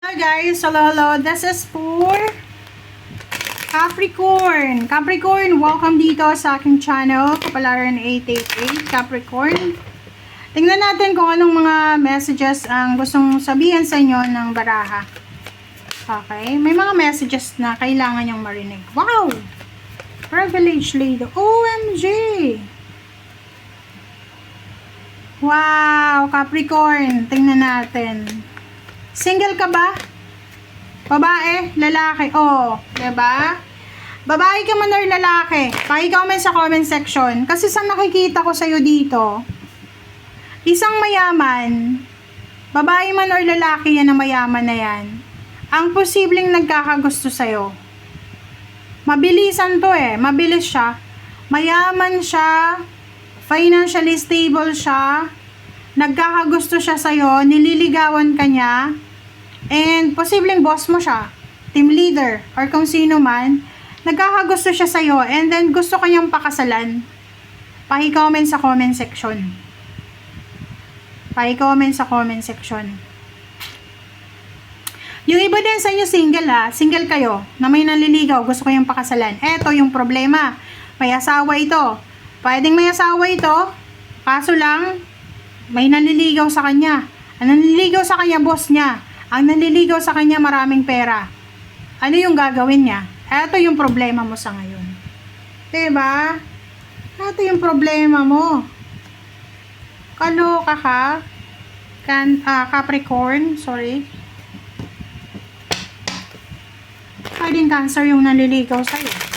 Hello guys, hello. This is for Capricorn. Capricorn, welcome dito sa aking channel, Kapalaran 888 Capricorn. Tingnan natin kung anong mga messages ang gustong sabihin sa inyo ng baraha. Okay, may mga messages na kailangan nyong marinig. Wow! Privilege lady. OMG! Wow, Capricorn. Tingnan natin. Single ka ba? Babae? Lalaki? Oo. Diba? Babae ka man or lalaki? Paki-comment sa comment section. Kasi sa nakikita ko sa'yo dito, isang mayaman, babae man or lalaki yan na mayaman na yan, ang posibleng nagkakagusto sa'yo. Mabilisan to mabilis siya. Mayaman siya, financially stable siya, nagkakagusto siya sa'yo, nililigawan ka niya, and posibleng boss mo siya, team leader, or kung sino man, nagkakagusto siya sa'yo, and then gusto kanyang pakasalan. Paki-comment sa comment section. Paki-comment sa comment section. Yung iba din sa inyo single single kayo, na may naliligaw, gusto kayong pakasalan. Eto yung problema, may asawa ito. Pwedeng may asawa ito, kaso lang, may naliligaw sa kanya. Ang naliligaw sa kanya, boss niya. Ang naliligaw sa kanya, maraming pera. Ano yung gagawin niya? Ito yung problema mo sa ngayon. Diba? Ito yung problema mo. Kaloka ka. Capricorn, sorry. Pwedeng Cancer yung naliligaw sa'yo.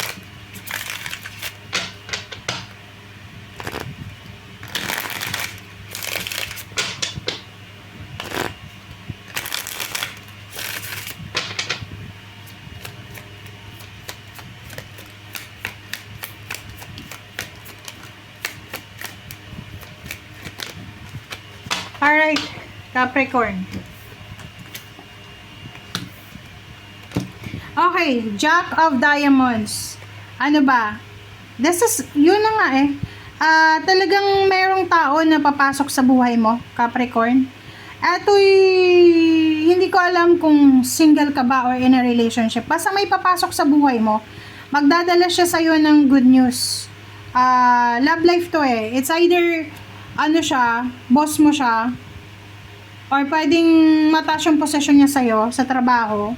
Alright, Capricorn. Okay, Jack of Diamonds. Ano ba? This is, yun na nga talagang merong tao na papasok sa buhay mo, Capricorn. Eto'y, hindi ko alam kung single ka ba or in a relationship. Basta may papasok sa buhay mo, magdadala siya sa'yo ng good news. Love life to It's either ano siya, boss mo siya, or pwedeng mataas yung posisyon niya sa'yo sa trabaho,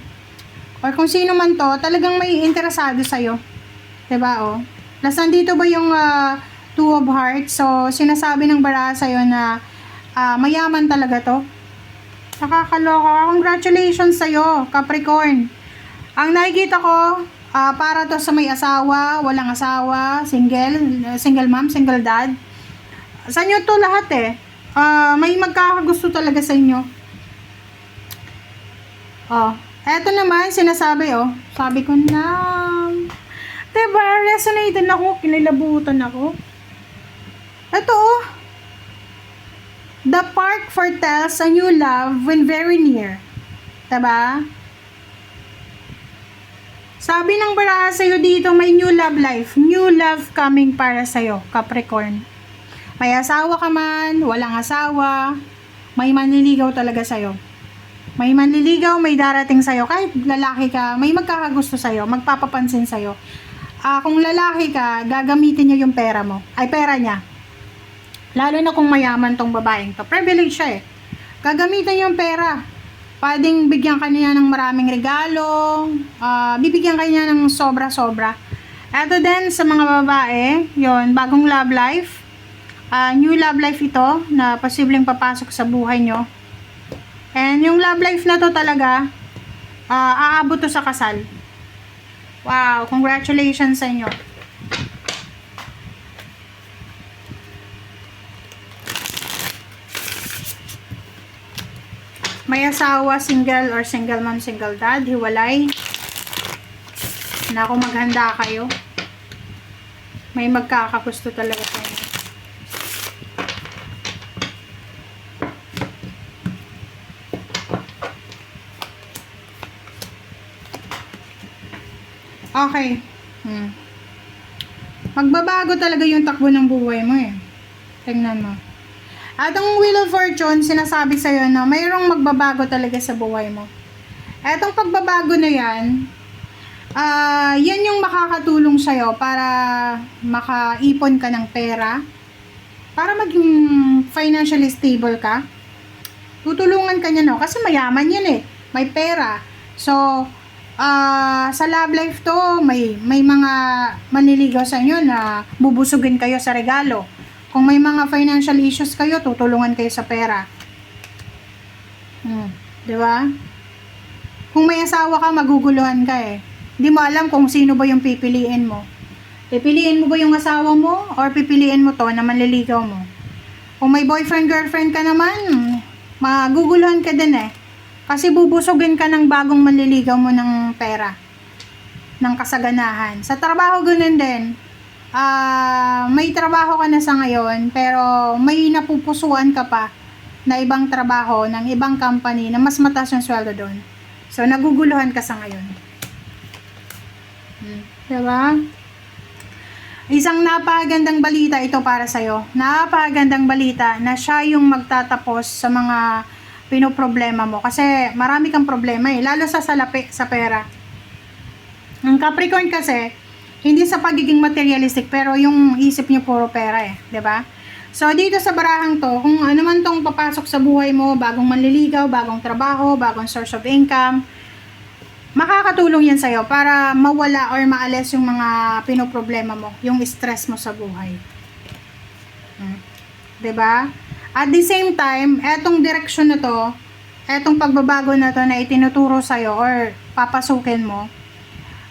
or kung sino man to, talagang may interesado sa'yo. Diba, Plus, nandito ba yung Two of Hearts? So, sinasabi ng baraha sa'yo na mayaman talaga to. Nakakaloka. Congratulations sa'yo, Capricorn. Ang nakikita ko, para to sa may asawa, walang asawa, single mom, single dad. Sa inyo to lahat may magkakagusto talaga sa inyo. Eto naman, sinasabi sabi ko na, diba, resonated ako, kinilabutan ako. Eto the park foretells a new love when very near. Diba? Sabi ng baraha sa'yo dito, may new love life, new love coming para sa'yo, Capricorn. May asawa ka man, walang asawa, may manliligaw talaga sa'yo. May manliligaw, may darating sa'yo. Kahit lalaki ka, may magkakagusto sa'yo, magpapapansin sa'yo. Kung lalaki ka, gagamitin niya yung pera mo. Ay, pera niya. Lalo na kung mayaman tong babaeng to. Privilege siya Gagamitin yung pera. Pwedeng bigyan ka niya ng maraming regalo. Bibigyan ka niya ng sobra-sobra. Eto din sa mga babae, yon bagong love life. New love life ito na posibleng papasok sa buhay nyo. And yung love life na to talaga, aabot to sa kasal. Wow, congratulations sa inyo. May asawa, single or single mom, single dad, hiwalay. Naku, maghanda kayo. May magkakagusto talaga sa inyo. Okay. Magbabago talaga yung takbo ng buhay mo Tingnan mo. At ang Wheel of Fortune, sinasabi sa'yo na mayroong magbabago talaga sa buhay mo. Etong pagbabago na yan, yan yung makakatulong sa'yo para makaipon ka ng pera, para maging financially stable ka. Tutulungan ka niya, no? Kasi mayaman yan eh. May pera. So, sa love life to, may mga manliligaw sa inyo na bubusugin kayo sa regalo. Kung may mga financial issues kayo, tutulungan kayo sa pera. Di ba? Kung may asawa ka, maguguluhan ka eh. Hindi mo alam kung sino ba yung pipiliin mo. Pipiliin mo ba yung asawa mo or pipiliin mo to na manliligaw mo? Kung may boyfriend, girlfriend ka naman, maguguluhan ka din eh. Kasi bubusugin ka ng bagong manliligaw mo ng pera, ng kasaganahan. Sa trabaho, ganun din. May trabaho ka na sa ngayon, pero may napupusuan ka pa na ibang trabaho ng ibang company na mas mataas yung sweldo doon. So, naguguluhan ka sa ngayon. Diba? Isang napakagandang balita ito para sa'yo. Napakagandang balita na siya yung magtatapos sa mga pinoproblema mo. Kasi marami kang problema eh. Lalo sa salapi, sa pera. Ang Capricorn kasi, hindi sa pagiging materialistic, pero yung isip niyo puro pera eh. Diba? So, dito sa barahang to, kung ano man tong papasok sa buhay mo, bagong manliligaw, bagong trabaho, bagong source of income, makakatulong yan sa'yo para mawala or maalis yung mga pinoproblema mo, yung stress mo sa buhay. Diba? At the same time, etong direksyon na to, etong pagbabago na to na itinuturo sa'yo or papasukin mo,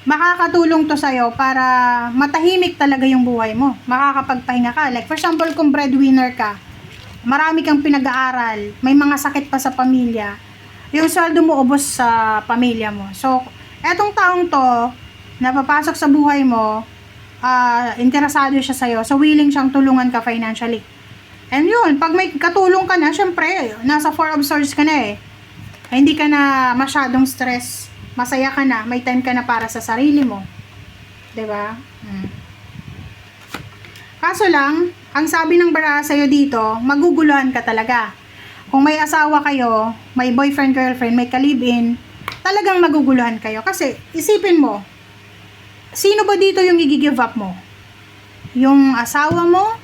makakatulong to sa'yo para matahimik talaga yung buhay mo. Makakapagpahinga ka. Like for example, kung breadwinner ka, marami kang pinag-aaral, may mga sakit pa sa pamilya, yung sweldo mo ubos sa pamilya mo. So, etong taong to, napapasok sa buhay mo, interesado siya sa'yo, so willing siyang tulungan ka financially. And yun, pag may katulong ka na, syempre, nasa 4 of swords ka na eh. Hindi ka na masyadong stress, masaya ka na, may time ka na para sa sarili mo. 'Di ba? Kaso lang, ang sabi ng baraha sa'yo dito, maguguluhan ka talaga. Kung may asawa kayo, may boyfriend, girlfriend, may ka-live-in, talagang maguguluhan kayo. Kasi, isipin mo, sino ba dito yung i-give up mo? Yung asawa mo,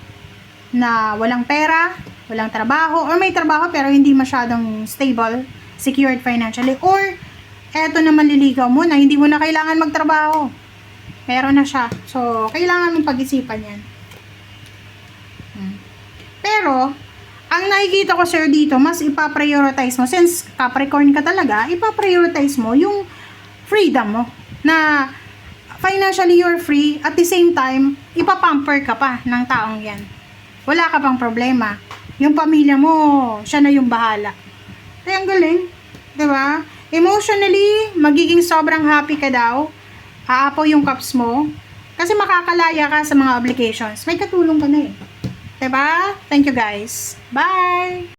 na walang pera, walang trabaho, or may trabaho pero hindi masyadong stable, secured financially, or eto na manliligaw mo na hindi mo na kailangan magtrabaho. Meron na siya. So, kailangan mong pag-isipan yan. Pero, ang nakikita ko sir dito, mas ipaprioritize mo, since Capricorn ka talaga, ipaprioritize mo yung freedom mo, na financially you're free, at the same time, ipapamper ka pa ng taong yan. Wala ka pang problema. Yung pamilya mo, siya na yung bahala. Kaya ang galing, diba? Emotionally, magiging sobrang happy ka daw, aapaw yung cups mo, kasi makakalaya ka sa mga obligations. May katulong ka na eh. Diba? Thank you guys. Bye!